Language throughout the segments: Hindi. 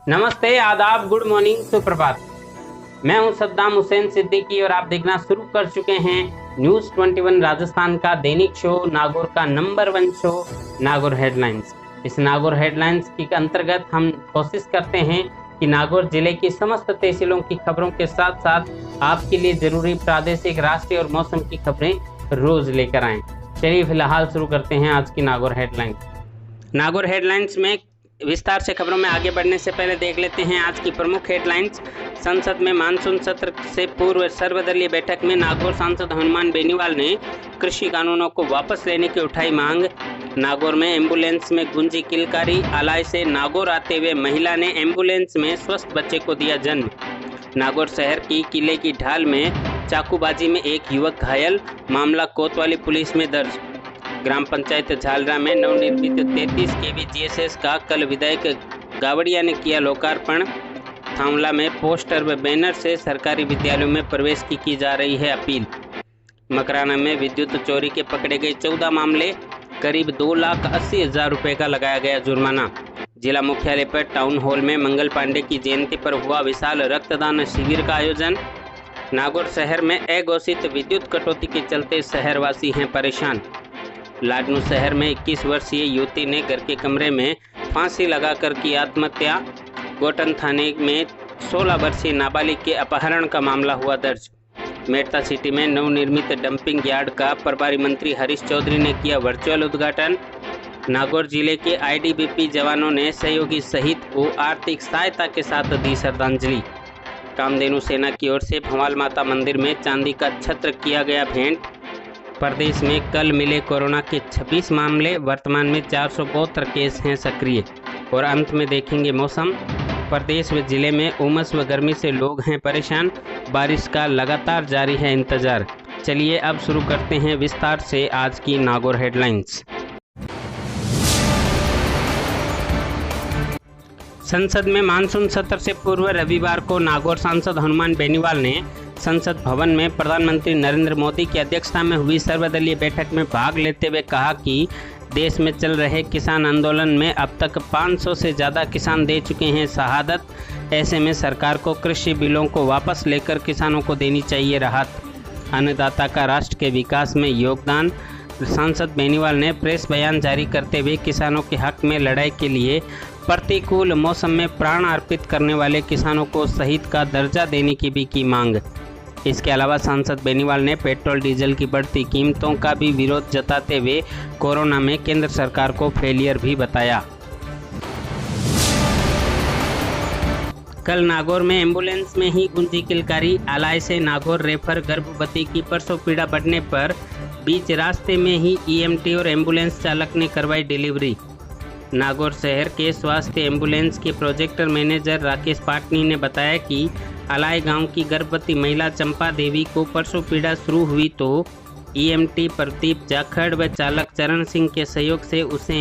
नमस्ते, आदाब, गुड मॉर्निंग, सुप्रभात। मैं हूं सद्दाम हुसैन सिद्दीकी और आप देखना शुरू कर चुके हैं न्यूज़ 21 राजस्थान का दैनिक शो, नागौर का नंबर 1 शो नागौर हेडलाइंस। इस नागौर हेडलाइंस के अंतर्गत हम कोशिश करते हैं कि नागौर जिले की समस्त तहसीलों की खबरों के साथ साथ आपके लिए जरूरी प्रादेशिक, राष्ट्रीय और मौसम की खबरें रोज लेकर आएं। चलिए फिलहाल शुरू करते हैं आज की नागौर हेडलाइंस। नागौर हेडलाइंस में विस्तार से खबरों में आगे बढ़ने से पहले देख लेते हैं आज की प्रमुख हेडलाइंस। संसद में मानसून सत्र से पूर्व सर्वदलीय बैठक में नागौर सांसद हनुमान बेनीवाल ने कृषि कानूनों को वापस लेने की उठाई मांग। नागौर में एम्बुलेंस में गुंजी किलकारी। आलाई से नागौर आते हुए महिला ने एम्बुलेंस में स्वस्थ बच्चे को दिया जन्म। नागौर शहर की किले की ढाल में चाकूबाजी में एक युवक घायल। मामला कोतवाली पुलिस में दर्ज। ग्राम पंचायत झालरा में नवनिर्मित 33 केवी जीएसएस का कल विधायक गावड़िया ने किया लोकार्पण। थांवला में पोस्टर व बैनर से सरकारी विद्यालयों में प्रवेश की जा रही है अपील। मकराना में विद्युत चोरी के पकड़े गए 14 मामले, करीब 2,80,000 रुपये का लगाया गया जुर्माना। जिला मुख्यालय पर टाउन हॉल में मंगल पांडे की जयंती पर हुआ विशाल रक्तदान शिविर का आयोजन। नागौर शहर में अघोषित विद्युत कटौती के चलते शहरवासी हैं परेशान। लाडनू शहर में 21 वर्षीय युवती ने घर के कमरे में फांसी लगाकर की आत्महत्या। गोटन थाने में 16 वर्षीय नाबालिग के अपहरण का मामला हुआ दर्ज। मेड़ता सिटी में नवनिर्मित डंपिंग यार्ड का प्रभारी मंत्री हरीश चौधरी ने किया वर्चुअल उद्घाटन। नागौर जिले के आईटीबीपी जवानों ने सहयोगी शहीद को आर्थिक सहायता के साथ दी श्रद्धांजलि। कामधेनु सेना की ओर से भंवाल माता मंदिर में चांदी का छत्र किया गया भेंट। प्रदेश में कल मिले कोरोना के 26 मामले, वर्तमान में 472 केस हैं सक्रिय। और अंत में देखेंगे मौसम। प्रदेश व जिले में उमस व गर्मी से लोग हैं परेशान। बारिश का लगातार जारी है इंतजार। चलिए अब शुरू करते हैं विस्तार से आज की नागौर हेडलाइंस। संसद में मानसून सत्र से पूर्व रविवार को नागौर सांसद हनुमान बेनीवाल ने संसद भवन में प्रधानमंत्री नरेंद्र मोदी की अध्यक्षता में हुई सर्वदलीय बैठक में भाग लेते हुए कहा कि देश में चल रहे किसान आंदोलन में अब तक 500 से ज़्यादा किसान दे चुके हैं शहादत। ऐसे में सरकार को कृषि बिलों को वापस लेकर किसानों को देनी चाहिए राहत। अन्नदाता का राष्ट्र के विकास में योगदान। सांसद बेनीवाल ने प्रेस बयान जारी करते हुए किसानों के हक में लड़ाई के लिए प्रतिकूल मौसम में प्राण अर्पित करने वाले किसानों को शहीद का दर्जा देने की भी की मांग। इसके अलावा सांसद बेनीवाल ने पेट्रोल डीजल की बढ़ती कीमतों का भी विरोध जताते हुए कोरोना में केंद्र सरकार को फेलियर भी बताया। कल नागौर में एम्बुलेंस में ही गुंजी किलकारी। आलाई से नागौर रेफर गर्भवती की प्रसव पीड़ा बढ़ने पर बीच रास्ते में ही ईएमटी और एम्बुलेंस चालक ने करवाई डिलीवरी। नागौर शहर के स्वास्थ्य एम्बुलेंस के प्रोजेक्टर मैनेजर राकेश पाटनी ने बताया कि अलाई गांव की गर्भवती महिला चंपा देवी को प्रसव पीड़ा शुरू हुई तो ईएमटी प्रदीप जाखड़ व चालक चरण सिंह के सहयोग से उसे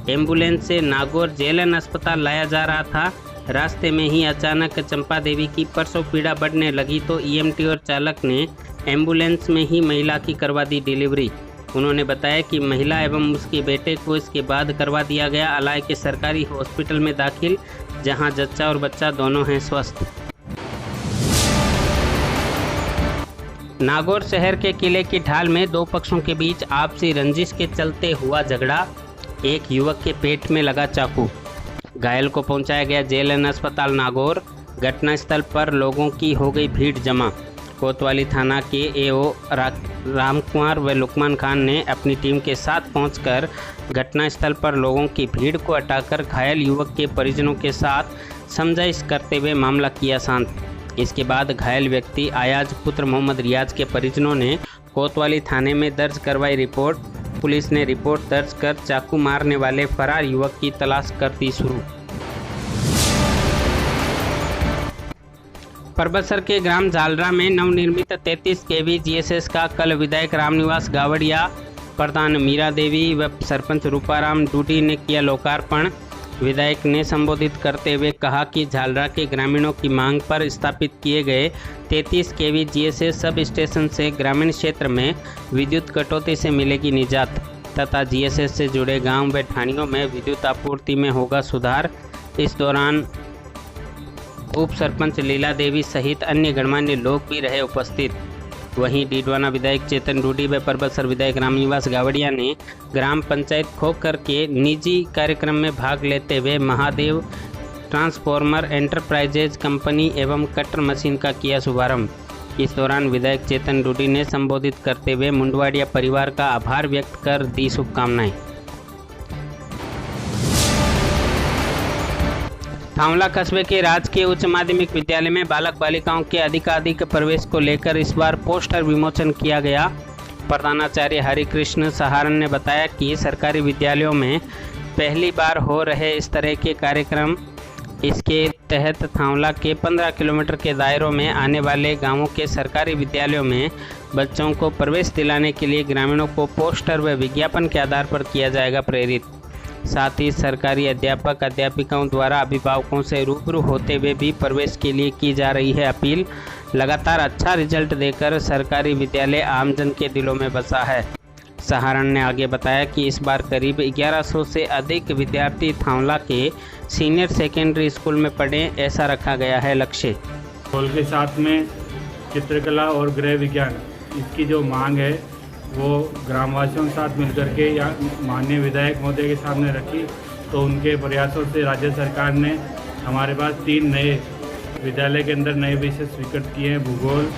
एम्बुलेंस से नागौर जेएलएन अस्पताल लाया जा रहा था। रास्ते में ही अचानक चंपा देवी की प्रसव पीड़ा बढ़ने लगी तो ईएमटी और चालक ने एम्बुलेंस में ही महिला की करवा दी डिलीवरी। उन्होंने बताया कि महिला एवं उसके बेटे को इसके बाद करवा दिया गया अलाई के सरकारी हॉस्पिटल में दाखिल, जहां जच्चा और बच्चा दोनों हैं स्वस्थ। नागौर शहर के किले की ढाल में दो पक्षों के बीच आपसी रंजिश के चलते हुआ झगड़ा। एक युवक के पेट में लगा चाकू। घायल को पहुंचाया गया जेएलएन अस्पताल नागौर। घटनास्थल पर लोगों की हो गई भीड़ जमा। कोतवाली थाना के एओ रामकुमार व लुकमान खान ने अपनी टीम के साथ पहुंचकर घटनास्थल पर लोगों की भीड़ को हटाकर घायल युवक के परिजनों के साथ समझाइश करते हुए मामला किया शांत। इसके बाद घायल व्यक्ति आयाज पुत्र मोहम्मद रियाज के परिजनों ने कोतवाली थाने में दर्ज करवाई रिपोर्ट। पुलिस ने रिपोर्ट दर्ज कर चाकू मारने वाले फरार युवक की तलाश कर दी शुरू। परबतसर के ग्राम झालरा में नवनिर्मित 33 केवी जीएसएस का कल विधायक रामनिवास गावड़िया, प्रधान मीरा देवी व सरपंच रूपाराम डूडी ने किया लोकार्पण। विधायक ने संबोधित करते हुए कहा कि झालरा के ग्रामीणों की मांग पर स्थापित किए गए 33 केवी जीएसएस सब स्टेशन से ग्रामीण क्षेत्र में विद्युत कटौती से मिलेगी निजात तथा जीएसएस से जुड़े गांव व ठाणियों में विद्युत आपूर्ति में होगा सुधार। इस दौरान उप सरपंच लीला देवी सहित अन्य गणमान्य लोग भी रहे उपस्थित। वहीं डीडवाना विधायक चेतन डूडी व परबतसर विधायक रामनिवास गावड़िया ने ग्राम पंचायत खोखर के निजी कार्यक्रम में भाग लेते हुए महादेव ट्रांसफॉर्मर एंटरप्राइजेज कंपनी एवं कटर मशीन का किया शुभारंभ। इस दौरान विधायक चेतन डूडी ने संबोधित करते हुए मुंडवाड़िया परिवार का आभार व्यक्त कर दी शुभकामनाएं। थांवला कस्बे के राजकीय उच्च माध्यमिक विद्यालय में बालक बालिकाओं के अधिकाधिक प्रवेश को लेकर इस बार पोस्टर विमोचन किया गया। प्रधानाचार्य हरिकृष्ण सहारन ने बताया कि सरकारी विद्यालयों में पहली बार हो रहे इस तरह के कार्यक्रम, इसके तहत थांवला के 15 किलोमीटर के दायरों में आने वाले गांवों के सरकारी विद्यालयों में बच्चों को प्रवेश दिलाने के लिए ग्रामीणों को पोस्टर व विज्ञापन के आधार पर किया जाएगा प्रेरित। साथ ही सरकारी अध्यापक अध्यापिकाओं द्वारा अभिभावकों से रूबरू होते हुए भी प्रवेश के लिए की जा रही है अपील। लगातार अच्छा रिजल्ट देकर सरकारी विद्यालय आमजन के दिलों में बसा है। सहारण ने आगे बताया कि इस बार करीब 1100 से अधिक विद्यार्थी थांवला के सीनियर सेकेंडरी स्कूल में पढ़ें, ऐसा रखा गया है लक्ष्य। स्कूल के साथ में चित्रकला और गृह विज्ञान, इसकी जो मांग है वो ग्रामवासियों के साथ मिलकर के या माननीय विधायक महोदय के सामने रखी, तो उनके प्रयासों से राज्य सरकार ने हमारे पास 3 नए विद्यालय के अंदर नए विषय स्वीकृत किए हैं। भूगोल।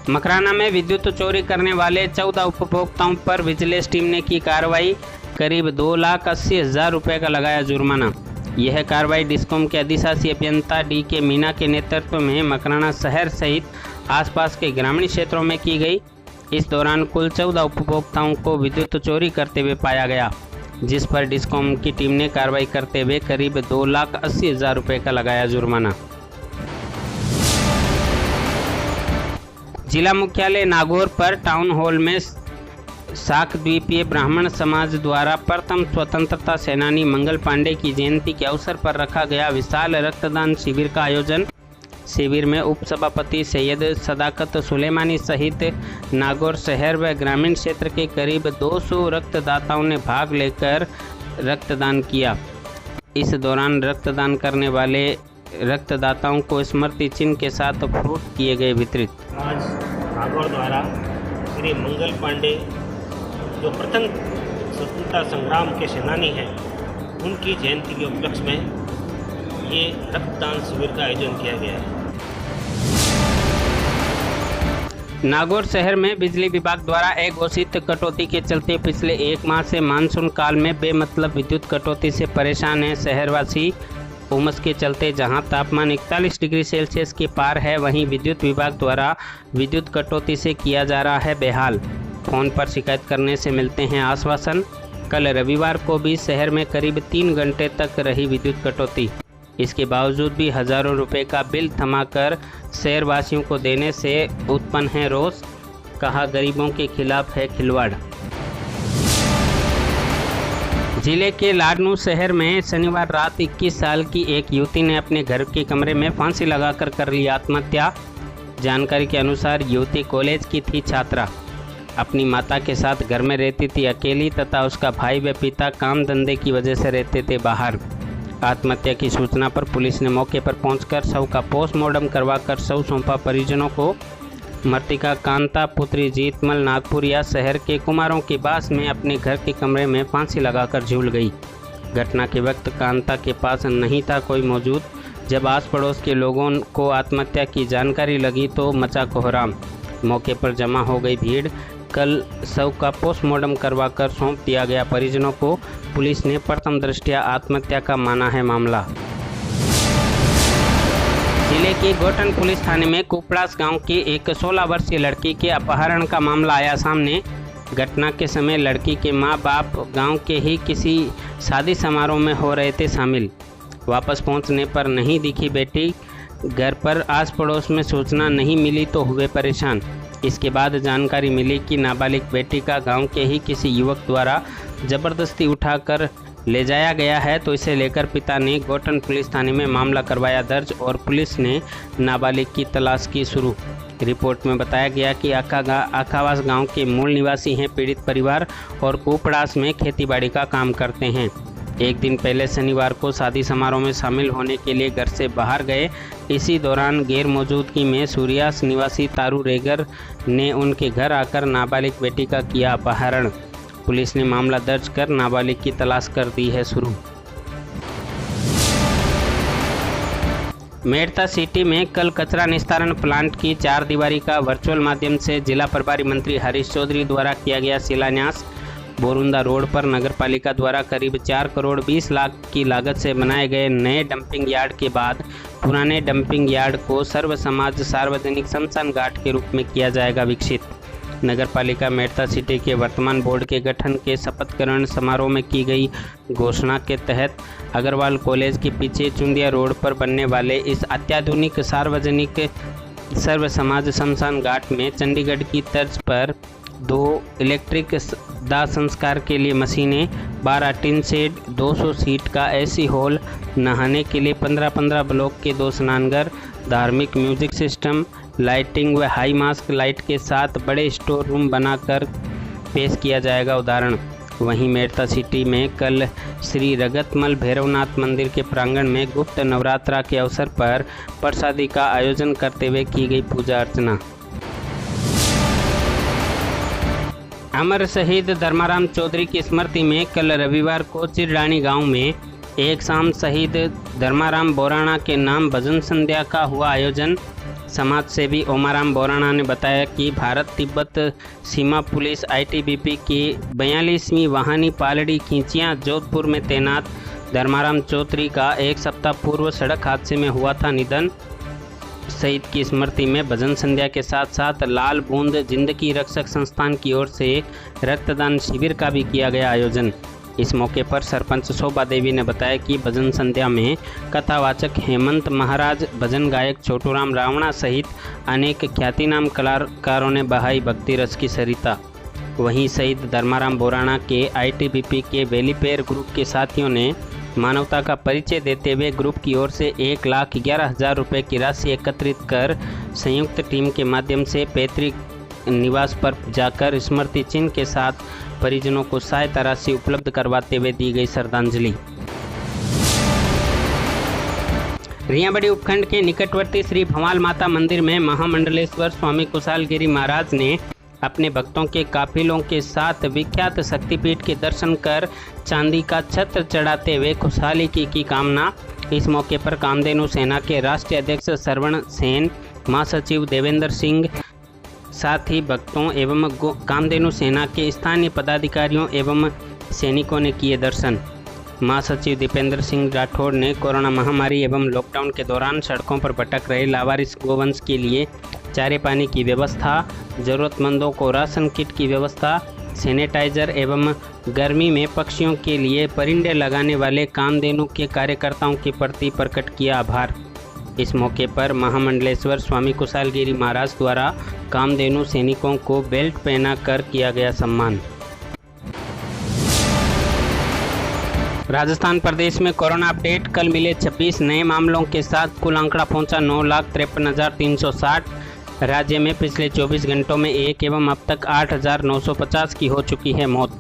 मकराना में विद्युत चोरी करने वाले 14 उपभोक्ताओं पर विजिलेंस टीम ने की कार्रवाई। करीब 2,80,000 रुपये का लगाया जुर्माना। यह कार्रवाई डिस्कॉम के अधिशासी अभियंता DK मीना के नेतृत्व में मकराना शहर सहित आसपास के ग्रामीण क्षेत्रों में की गई। इस दौरान कुल 14 उपभोक्ताओं को विद्युत चोरी करते हुए पाया गया, जिस पर डिस्कॉम की टीम ने कार्रवाई करते हुए करीब 2,80,000 रुपये का लगाया जुर्माना। जिला मुख्यालय नागौर पर टाउन हॉल में साक द्वीपीय ब्राह्मण समाज द्वारा प्रथम स्वतंत्रता सेनानी मंगल पांडे की जयंती के अवसर पर रखा गया विशाल रक्तदान शिविर का आयोजन। शिविर में उप सभापति सैयद सदाकत सुलेमानी सहित नागौर शहर व ग्रामीण क्षेत्र के करीब 200 रक्तदाताओं ने भाग लेकर रक्तदान किया। इस दौरान रक्तदान करने वाले रक्तदाताओं को स्मृति चिन्ह के साथ फ्रूट किए गए वितरित। आज नागौर द्वारा श्री मंगल पांडे जो प्रथम स्वतंत्रता संग्राम के सेनानी हैं, उनकी जयंती के उपलक्ष्य में ये रक्तदान शिविर का आयोजन किया गया है। नागौर शहर में बिजली विभाग द्वारा अघोषित कटौती के चलते पिछले 1 माह से मानसून काल में बेमतलब विद्युत कटौती से परेशान हैं शहरवासी। उमस के चलते जहां तापमान 41 डिग्री सेल्सियस के पार है, वहीं विद्युत विभाग द्वारा विद्युत कटौती से किया जा रहा है बेहाल। फोन पर शिकायत करने से मिलते हैं आश्वासन। कल रविवार को भी शहर में करीब 3 घंटे तक रही विद्युत कटौती। इसके बावजूद भी हजारों रुपए का बिल थमाकर शहरवासियों को देने से उत्पन्न है रोष। कहा, गरीबों के खिलाफ है खिलवाड़। जिले के लाडनू शहर में शनिवार रात 21 साल की एक युवती ने अपने घर के कमरे में फांसी लगाकर कर ली आत्महत्या। जानकारी के अनुसार युवती कॉलेज की थी छात्रा। अपनी माता के साथ घर में रहती थी अकेली तथा उसका भाई व पिता काम धंधे की वजह से रहते थे बाहर। आत्महत्या की सूचना पर पुलिस ने मौके पर पहुंचकर शव का पोस्टमार्टम करवाकर शव सौंपा परिजनों को। मृतिका कांता पुत्री जीतमल नागपुरिया शहर के कुमारों के बास में अपने घर के कमरे में फांसी लगाकर झूल गई। घटना के वक्त कांता के पास नहीं था कोई मौजूद। जब आस पड़ोस के लोगों को आत्महत्या की जानकारी लगी तो मचा कोहराम। मौके पर जमा हो गई भीड़। कल शव का पोस्टमार्टम करवाकर सौंप दिया गया परिजनों को। पुलिस ने प्रथम दृष्टया आत्महत्या का माना है मामला। जिले के गोटन पुलिस थाने में कुपड़ास गांव की एक 16 वर्षीय लड़की के अपहरण का मामला आया सामने। घटना के समय लड़की के मां बाप गांव के ही किसी शादी समारोह में हो रहे थे शामिल। वापस पहुंचने पर नहीं दिखी बेटी। घर पर आस पड़ोस में सूचना नहीं मिली तो हुए परेशान। इसके बाद जानकारी मिली कि नाबालिग बेटी का गांव के ही किसी युवक द्वारा जबरदस्ती उठाकर ले जाया गया है, तो इसे लेकर पिता ने गोटन पुलिस थाने में मामला करवाया दर्ज और पुलिस ने नाबालिग की तलाश की शुरू। रिपोर्ट में बताया गया कि आखावास गांव के मूल निवासी हैं पीड़ित परिवार और कुपड़ास में खेतीबाड़ी का काम करते हैं। एक दिन पहले शनिवार को शादी समारोह में शामिल होने के लिए घर से बाहर गए। इसी दौरान गैर मौजूदगी में सूर्यास निवासी तारू रेगर ने उनके घर आकर नाबालिग बेटी का किया अपहरण। पुलिस ने मामला दर्ज कर नाबालिग की तलाश कर दी है शुरू। मेड़ता सिटी में कल कचरा निस्तारण प्लांट की 4 दीवारी का वर्चुअल माध्यम से जिला प्रभारी मंत्री हरीश चौधरी द्वारा किया गया शिलान्यास। बोरुंदा रोड पर नगरपालिका द्वारा करीब 4 करोड़ 20 लाख की लागत से बनाए गए नए डंपिंग यार्ड के बाद पुराने डंपिंग यार्ड को सर्व समाज सार्वजनिक शमशान घाट के रूप में किया जाएगा विकसित। नगरपालिका मेड़ता सिटी के वर्तमान बोर्ड के गठन के शपथ ग्रहण समारोह में की गई घोषणा के तहत अग्रवाल कॉलेज के पीछे चुंदिया रोड पर बनने वाले इस अत्याधुनिक सार्वजनिक सर्व समाज शमशान घाट में चंडीगढ़ की तर्ज पर 2 इलेक्ट्रिक दाह संस्कार के लिए मशीनें, 12 टिन शेड, 200 सीट का एसी हॉल, नहाने के लिए 15-15 ब्लॉक के 2 स्नानघर, धार्मिक म्यूजिक सिस्टम, लाइटिंग व हाई मास्क लाइट के साथ बड़े स्टोर रूम बनाकर पेश किया जाएगा उदाहरण। वहीं मेड़ता सिटी में कल श्री रगतमल भैरवनाथ मंदिर के प्रांगण में गुप्त नवरात्रा के अवसर पर प्रसादी का आयोजन करते हुए की गई पूजा अर्चना। अमर शहीद धर्माराम चौधरी की स्मृति में कल रविवार को चिरडानी गांव में एक शाम शहीद धर्माराम बोराणा के नाम भजन संध्या का हुआ आयोजन। समाज सेवी ओमाराम बोराणा ने बताया कि भारत तिब्बत सीमा पुलिस आईटीबीपी की 42वीं वाहनी पालड़ी खींचियां जोधपुर में तैनात धर्माराम चौधरी का 1 सप्ताह पूर्व सड़क हादसे में हुआ था निधन। शहीद की स्मृति में भजन संध्या के साथ साथ लाल बूंद जिंदगी रक्षक संस्थान की ओर से रक्तदान शिविर का भी किया गया आयोजन। इस मौके पर सरपंच शोभा देवी ने बताया कि भजन संध्या में कथावाचक हेमंत महाराज, भजन गायक छोटूराम रावणा सहित अनेक ख्यातिनाम कलाकारों ने बहाई भक्ति रस की सरिता। वहीं शहीद धर्माराम बोराणा के आईटीबीपी के वेलीपेयर ग्रुप के साथियों ने मानवता का परिचय देते हुए ग्रुप की ओर से 1,11,000 रुपये की राशि एकत्रित कर संयुक्त टीम के माध्यम से पैतृक निवास पर जाकर स्मृति चिन्ह के साथ परिजनों को सहायता राशि उपलब्ध करवाते हुए दी गई श्रद्धांजलि। रियाबड़ी उपखंड के निकटवर्ती श्री भंवाल माता मंदिर में महामंडलेश्वर स्वामी कुशालगिरी महाराज ने अपने भक्तों के काफिलों के साथ विख्यात शक्तिपीठ के दर्शन कर चांदी का छत्र चढ़ाते हुए खुशहाली की कामना। इस मौके पर कामधेनु सेना के राष्ट्रीय अध्यक्ष सरवण सेन, महासचिव देवेंद्र सिंह, साथ ही भक्तों एवं कामधेनु सेना के स्थानीय पदाधिकारियों एवं सैनिकों ने किए दर्शन। महासचिव दीपेंद्र सिंह राठौड़ ने कोरोना महामारी एवं लॉकडाउन के दौरान सड़कों पर भटक रहे लावारिस गोवंश के लिए चारे पानी की व्यवस्था, ज़रूरतमंदों को राशन किट की व्यवस्था, सैनिटाइजर एवं गर्मी में पक्षियों के लिए परिंदे लगाने वाले कामधेनु के कार्यकर्ताओं के प्रति प्रकट किया आभार। इस मौके पर महामंडलेश्वर स्वामी कुशालगिरी महाराज द्वारा कामधेनु सैनिकों को बेल्ट पहना कर किया गया सम्मान। राजस्थान प्रदेश में कोरोना अपडेट। कल मिले 26 नए मामलों के साथ कुल आंकड़ा पहुंचा 9,53,360। राज्य में पिछले 24 घंटों में एक एवं अब तक 8,950 की हो चुकी है मौत।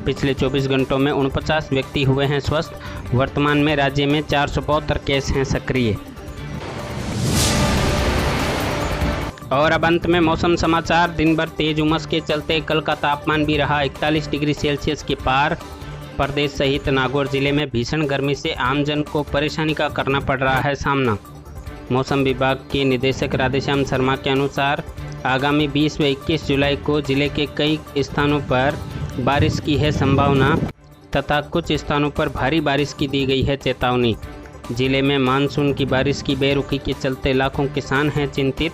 पिछले 24 घंटों में 49 व्यक्ति हुए हैं स्वस्थ। वर्तमान में राज्य में 472 केस हैं सक्रिय। और अब अंत में मौसम समाचार। दिन भर तेज उमस के चलते कल का तापमान भी रहा 41 डिग्री सेल्सियस के पार। प्रदेश सहित नागौर जिले में भीषण गर्मी से आमजन को परेशानी का करना पड़ रहा है सामना। मौसम विभाग के निदेशक राधेश्याम शर्मा के अनुसार आगामी 20 व 21 जुलाई को जिले के कई स्थानों पर बारिश की है संभावना तथा कुछ स्थानों पर भारी बारिश की दी गई है चेतावनी। जिले में मानसून की बारिश की बेरुखी के चलते लाखों किसान हैं चिंतित।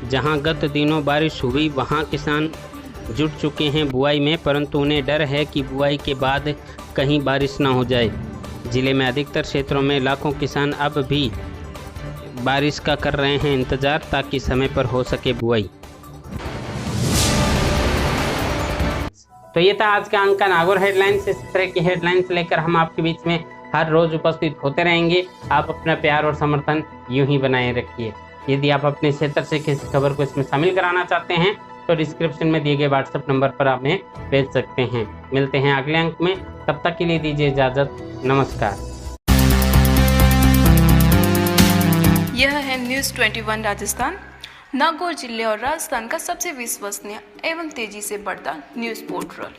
जहां गत दिनों बारिश हुई वहां किसान जुट चुके हैं बुआई में, परंतु उन्हें डर है कि बुआई के बाद कहीं बारिश ना हो जाए। जिले में अधिकतर क्षेत्रों में लाखों किसान अब भी बारिश का कर रहे हैं इंतजार ताकि समय पर हो सके बुआई। तो ये था आज का अंक का नागौर हेडलाइंस। इस तरह की हेडलाइंस लेकर हम आपके बीच में हर रोज उपस्थित होते रहेंगे। आप अपना प्यार और समर्थन यूं ही बनाए रखिए। यदि आप अपने क्षेत्र से किसी खबर को इसमें शामिल कराना चाहते हैं तो डिस्क्रिप्शन में दिए गए व्हाट्सएप नंबर पर आप हमें भेज सकते हैं। मिलते हैं अगले अंक में, तब तक के लिए दीजिए इजाज़त, नमस्कार। यह है न्यूज़ 21 राजस्थान, नागौर जिले और राजस्थान का सबसे विश्वसनीय एवं तेजी से बढ़ता न्यूज़ पोर्टल।